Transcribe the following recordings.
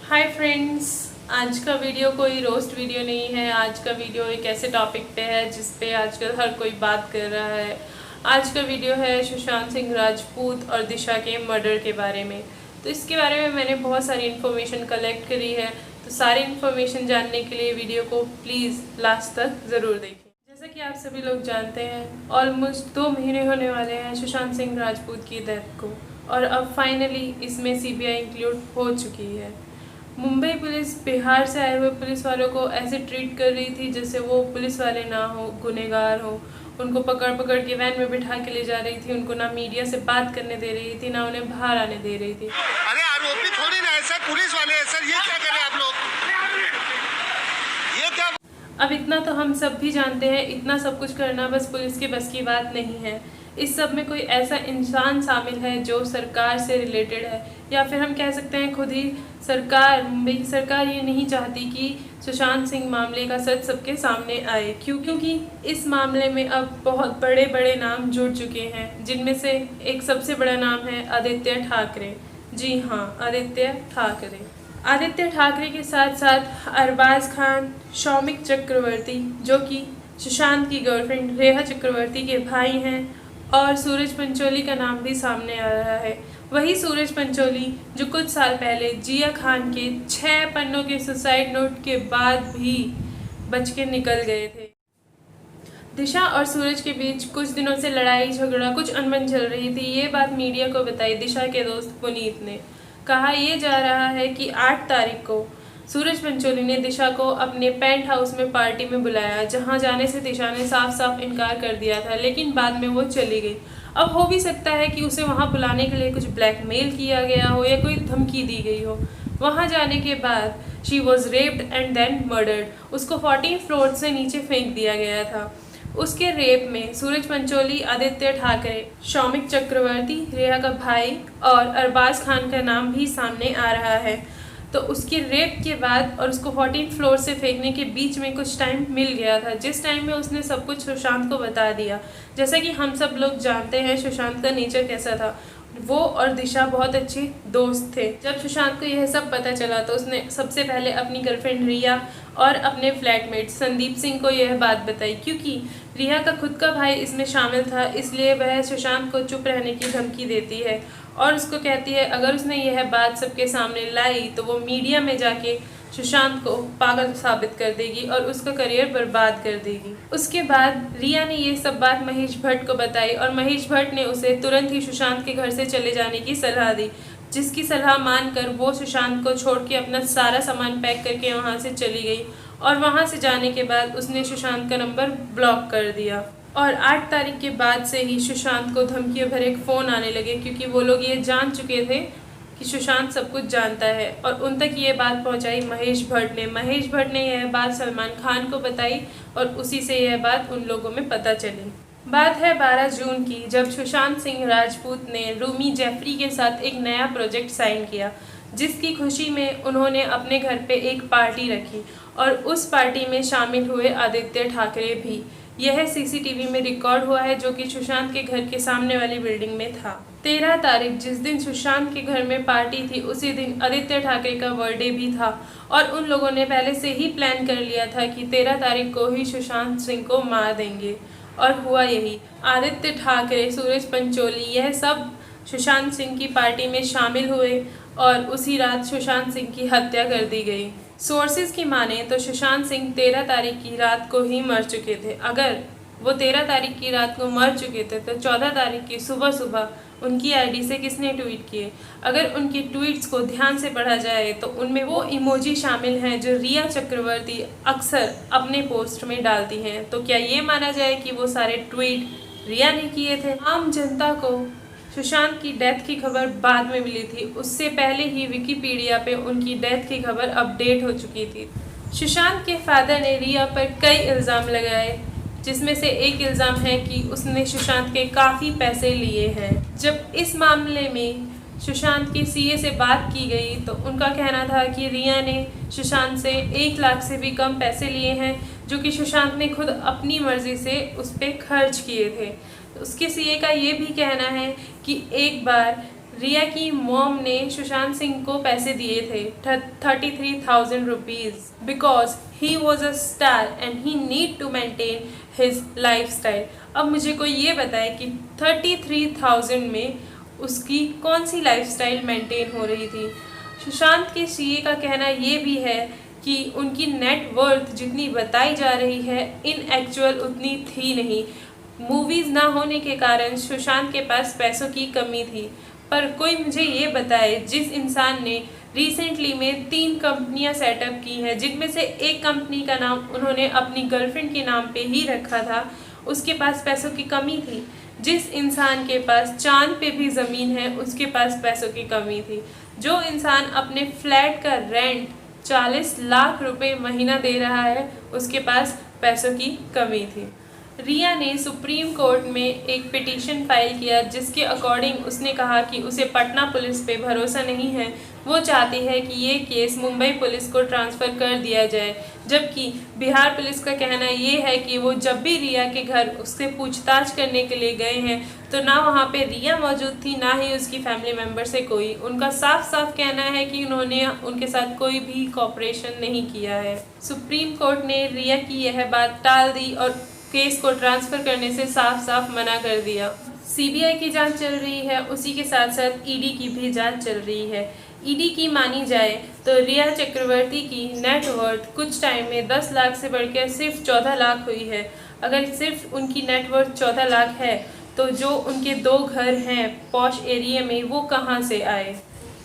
Hi friends, आज का video कोई रोस्ट वीडियो नहीं है। आज का वीडियो एक ऐसे टॉपिक पे है जिस पे आजकल हर कोई बात कर रहा है। आज का वीडियो है सुशांत सिंह राजपूत और दिशा के मर्डर के बारे में। तो इसके बारे में मैंने बहुत सारी इन्फॉर्मेशन कलेक्ट करी है, तो सारी इन्फॉर्मेशन जानने के लिए वीडियो को प्लीज़ लास्ट तक ज़रूर देखें। जैसा कि आप सभी लोग जानते हैं, ऑलमोस्ट 2 महीने होने वाले हैं सुशांत सिंह राजपूत की डेथ को, और अब फाइनली इसमें सीबीआई इंक्लूड हो चुकी है। मुंबई पुलिस बिहार से आए हुए पुलिस वालों को ऐसे ट्रीट कर रही थी जैसे वो पुलिस वाले ना हो, गुनहगार हो। उनको पकड़ पकड़ के वैन में बिठा के ले जा रही थी, उनको ना मीडिया से बात करने दे रही थी, ना उन्हें बाहर आने दे रही थी। अरे आरोपी थोड़ी ना है सर, पुलिस वाले हैं सर, ये क्या करें आप लोग, ये क्या। अब इतना तो हम सब भी जानते हैं, इतना सब कुछ करना बस पुलिस के बस की बात नहीं है। इस सब में कोई ऐसा इंसान शामिल है जो सरकार से रिलेटेड है, या फिर हम कह सकते हैं खुद ही सरकार, मुंबई की सरकार ये नहीं चाहती कि सुशांत सिंह मामले का सच सबके सामने आए, क्योंकि इस मामले में अब बहुत बड़े बड़े नाम जुड़ चुके हैं, जिनमें से एक सबसे बड़ा नाम है आदित्य ठाकरे। जी हाँ, आदित्य ठाकरे। आदित्य ठाकरे के साथ साथ अरबाज खान, शौमिक चक्रवर्ती जो कि सुशांत की गर्लफ्रेंड रेहा चक्रवर्ती के भाई हैं, और सूरज पंचोली का नाम भी सामने आ रहा है। वही सूरज पंचोली जो कुछ साल पहले जिया खान के 6 पन्नों के सुसाइड नोट के बाद भी बच के निकल गए थे। दिशा और सूरज के बीच कुछ दिनों से लड़ाई झगड़ा, कुछ अनबन चल रही थी। ये बात मीडिया को बताई दिशा के दोस्त पुनीत ने। कहा यह जा रहा है कि 8 तारीख को सूरज पंचोली ने दिशा को अपने पेंट हाउस में पार्टी में बुलाया, जहां जाने से दिशा ने साफ साफ इनकार कर दिया था, लेकिन बाद में वो चली गई। अब हो भी सकता है कि उसे वहां बुलाने के लिए कुछ ब्लैकमेल किया गया हो या कोई धमकी दी गई हो। वहां जाने के बाद she was raped and then murdered. उसको 14 फ्लोर से नीचे फेंक दिया गया था। उसके रेप में सूरज पंचोली, आदित्य ठाकरे, शौमिक चक्रवर्ती, रेहा का भाई और अरबाज खान का नाम भी सामने आ रहा है। तो उसके रेप के बाद और उसको 14 फ्लोर से फेंकने के बीच में कुछ टाइम मिल गया था, जिस टाइम में उसने सब कुछ सुशांत को बता दिया। जैसा कि हम सब लोग जानते हैं सुशांत का नेचर कैसा था। वो और दिशा बहुत अच्छे दोस्त थे। जब सुशांत को यह सब पता चला तो उसने सबसे पहले अपनी गर्लफ्रेंड रिया और अपने फ्लैटमेट संदीप सिंह को यह बात बताई, क्योंकि रिया का खुद का भाई इसमें शामिल था। इसलिए वह सुशांत को चुप रहने की धमकी देती है और उसको कहती है अगर उसने यह बात सबके सामने लाई तो वो मीडिया में जाके सुशांत को पागल साबित कर देगी और उसका करियर बर्बाद कर देगी। उसके बाद रिया ने ये सब बात महेश भट्ट को बताई और महेश भट्ट ने उसे तुरंत ही सुशांत के घर से चले जाने की सलाह दी, जिसकी सलाह मानकर वो सुशांत को छोड़ के अपना सारा सामान पैक करके वहाँ से चली गई। और वहाँ से जाने के बाद उसने सुशांत का नंबर ब्लॉक कर दिया। और 8 तारीख के बाद से ही सुशांत को धमकियों भरे एक फ़ोन आने लगे, क्योंकि वो लोग ये जान चुके थे कि सुशांत सब कुछ जानता है। और उन तक ये बात पहुंचाई महेश भट्ट ने। महेश भट्ट ने यह बात सलमान खान को बताई और उसी से यह बात उन लोगों में पता चली। बात है 12 जून की, जब सुशांत सिंह राजपूत ने रूमी जेफरी के साथ एक नया प्रोजेक्ट साइन किया, जिसकी खुशी में उन्होंने अपने घर पे एक पार्टी रखी और उस पार्टी में शामिल हुए आदित्य ठाकरे भी। यह सीसीटीवी में रिकॉर्ड हुआ है, जो कि सुशांत के घर के सामने वाली बिल्डिंग में था। 13 तारीख जिस दिन सुशांत के घर में पार्टी थी, उसी दिन आदित्य ठाकरे का बर्थडे भी था और उन लोगों ने पहले से ही प्लान कर लिया था कि 13 तारीख को ही सुशांत सिंह को मार देंगे। और हुआ यही। आदित्य ठाकरे, सूरज पंचोली, यह सब सुशांत सिंह की पार्टी में शामिल हुए और उसी रात सुशांत सिंह की हत्या कर दी गई। सोर्सेज की माने तो सुशांत सिंह 13 तारीख की रात को ही मर चुके थे। अगर वो 13 तारीख की रात को मर चुके थे तो 14 तारीख की सुबह सुबह उनकी आईडी से किसने ट्वीट किए? अगर उनके ट्वीट्स को ध्यान से पढ़ा जाए तो उनमें वो इमोजी शामिल हैं जो रिया चक्रवर्ती अक्सर अपने पोस्ट में डालती हैं। तो क्या ये माना जाए कि वो सारे ट्वीट रिया ने किए थे? आम जनता को सुशांत की डेथ की खबर बाद में मिली थी, उससे पहले ही विकिपीडिया पे उनकी डेथ की खबर अपडेट हो चुकी थी। सुशांत के फादर ने रिया पर कई इल्ज़ाम लगाए, जिसमें से एक इल्ज़ाम है कि उसने सुशांत के काफ़ी पैसे लिए हैं। जब इस मामले में सुशांत के सीए से बात की गई तो उनका कहना था कि रिया ने सुशांत से 1 लाख से भी कम पैसे लिए हैं, जो कि सुशांत ने खुद अपनी मर्ज़ी से उस पर खर्च किए थे। उसके सीए का ये भी कहना है कि एक बार रिया की मॉम ने सुशांत सिंह को पैसे दिए थे 33,000 rupees because he was a star and he need to maintain his lifestyle. अब मुझे कोई ये बताए कि 33,000 में उसकी कौन सी लाइफ स्टाइल मेंटेन हो रही थी। सुशांत के सीए का कहना ये भी है कि उनकी नेट वर्थ जितनी बताई जा रही है इन एक्चुअल उतनी थी नहीं। मूवीज़ ना होने के कारण सुशांत के पास पैसों की कमी थी। पर कोई मुझे ये बताए जिस इंसान ने रिसेंटली में 3 कंपनियां सेटअप की हैं, जिनमें से एक कंपनी का नाम उन्होंने अपनी गर्लफ्रेंड के नाम पे ही रखा था, उसके पास पैसों की कमी थी। जिस इंसान के पास चांद पे भी ज़मीन है उसके पास पैसों की कमी थी। जो इंसान अपने फ्लैट का रेंट 40 लाख रुपए महीना दे रहा है उसके पास पैसों की कमी थी। रिया ने सुप्रीम कोर्ट में एक पिटीशन फाइल किया जिसके अकॉर्डिंग उसने कहा कि उसे पटना पुलिस पे भरोसा नहीं है। वो चाहती है कि ये केस मुंबई पुलिस को ट्रांसफ़र कर दिया जाए, जबकि बिहार पुलिस का कहना ये है कि वो जब भी रिया के घर उससे पूछताछ करने के लिए गए हैं तो ना वहाँ पे रिया मौजूद थी, ना ही उसकी फैमिली मेम्बर से कोई। उनका साफ साफ कहना है कि उन्होंने उनके साथ कोई भी कॉपरेशन नहीं किया है। सुप्रीम कोर्ट ने रिया की यह बात टाल दी और केस को ट्रांसफ़र करने से साफ साफ मना कर दिया। सीबीआई की जांच चल रही है, उसी के साथ साथ ईडी की भी जांच चल रही है। ईडी की मानी जाए तो रिया चक्रवर्ती की नेटवर्थ कुछ टाइम में 10 लाख से बढ़कर सिर्फ 14 लाख हुई है। अगर सिर्फ उनकी नेटवर्थ 14 लाख है तो जो उनके 2 घर हैं पॉश एरिया में वो कहाँ से आए।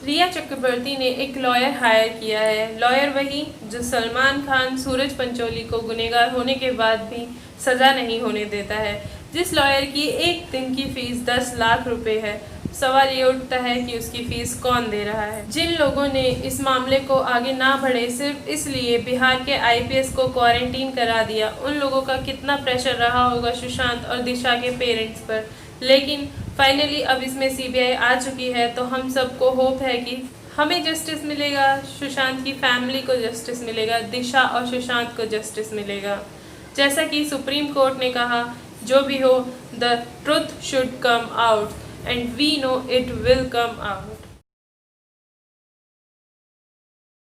रिया चक्रवर्ती ने एक लॉयर हायर किया है। लॉयर वही जो सलमान खान, सूरज पंचोली को गुनहगार होने के बाद भी सज़ा नहीं होने देता है। जिस लॉयर की एक दिन की फ़ीस 10 लाख रुपए है। सवाल ये उठता है कि उसकी फ़ीस कौन दे रहा है। जिन लोगों ने इस मामले को आगे ना बढ़े सिर्फ इसलिए बिहार के आईपीएस को क्वारंटीन करा दिया, उन लोगों का कितना प्रेशर रहा होगा सुशांत और दिशा के पेरेंट्स पर। लेकिन फाइनली अब इसमें सीबीआई आ चुकी है तो हम सबको होप है कि हमें जस्टिस मिलेगा, सुशांत की फैमिली को जस्टिस मिलेगा, दिशा और सुशांत को जस्टिस मिलेगा। जैसा कि सुप्रीम कोर्ट ने कहा, जो भी हो the truth should come out and we know it will come out.